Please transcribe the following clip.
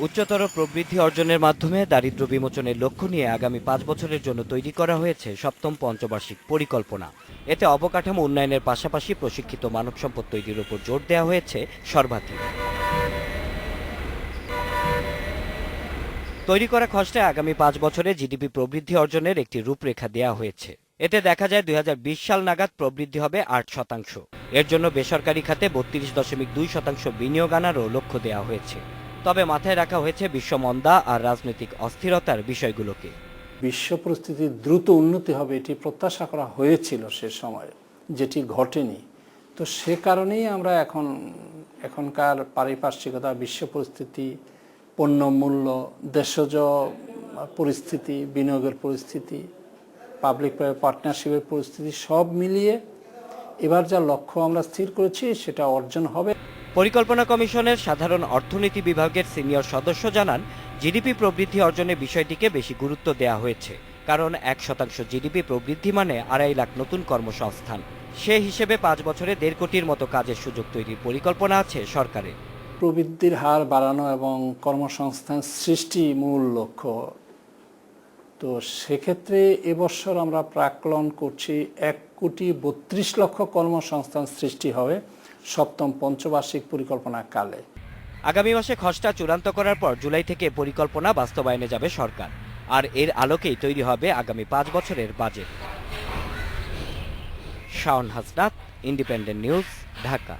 উচ্চতর প্রবৃদ্ধি অর্জনের মাধ্যমে দারিদ্র্য বিমোচনের লক্ষ্য নিয়ে আগামী 5 বছরের জন্য তৈরি করা হয়েছে সপ্তম পঞ্চবার্ষিক পরিকল্পনা। এতে অবকাঠামো উন্নয়নের পাশাপাশি প্রশিক্ষিত মানব সম্পদ তৈরির উপর জোর দেওয়া হয়েছে সর্বাধিক। তৈরি করা খসড়ায় আগামী 5 বছরে জিডিপি প্রবৃদ্ধি অর্জনের একটি রূপরেখা দেওয়া হয়েছে। এতে দেখা যায় 2020 সাল নাগাদ প্রবৃদ্ধি হবে 8%। এর জন্য বেসরকারি খাতে 32.2% বিনিয়োগ আনারও লক্ষ্য দেওয়া হয়েছে। তবে মাথায় রাখা হয়েছে বিশ্বমন্দা আর রাজনৈতিক অস্থিরতার বিষয়গুলোকে। বিশ্ব পরিস্থিতির দ্রুত উন্নতি হবে এটি প্রত্যাশা করা হয়েছিল সে সময়, যেটি ঘটেনি। তো সে কারণেই আমরা এখনকার পারিপার্শ্বিকতা, বিশ্ব পরিস্থিতি, পণ্য মূল্য, দেশজ পরিস্থিতি, বিনিয়োগের পরিস্থিতি, পাবলিক প্রাইভেট পার্টনারশিপের পরিস্থিতি সব মিলিয়ে এবার যা লক্ষ্য আমরা স্থির করেছি সেটা অর্জন হবে। পরিকল্পনা কমিশনের সাধারণ অর্থনীতি বিভাগের সিনিয়র সদস্য জানান, জিডিপি প্রবৃদ্ধি অর্জনের বিষয়টিকে বেশি গুরুত্ব দেওয়া হয়েছে, কারণ 1% জিডিপি প্রবৃদ্ধি মানে 2.5 লাখ নতুন কর্মসংস্থান। সে হিসেবে 5 বছরে 1.5 কোটির মতো কাজের সুযোগ তৈরির পরিকল্পনা আছে সরকারের। প্রবৃদ্ধির হার বাড়ানো এবং কর্মসংস্থান সৃষ্টি মূল লক্ষ্য। তো সেক্ষেত্রে এবছর আমরা প্রাক্কলন করছি 1,32,00,000 কর্মসংস্থান সৃষ্টি হবে সপ্তম পঞ্চবার্ষিক পরিকল্পনা কালে। আগামী মাসে খসড়া চূড়ান্ত করার পর জুলাই থেকে পরিকল্পনা বাস্তবায়নে যাবে সরকার, আর এর আলোকেই তৈরি হবে আগামী 5 বছরের budget. Shaon Hasnat, independent news, Dhaka.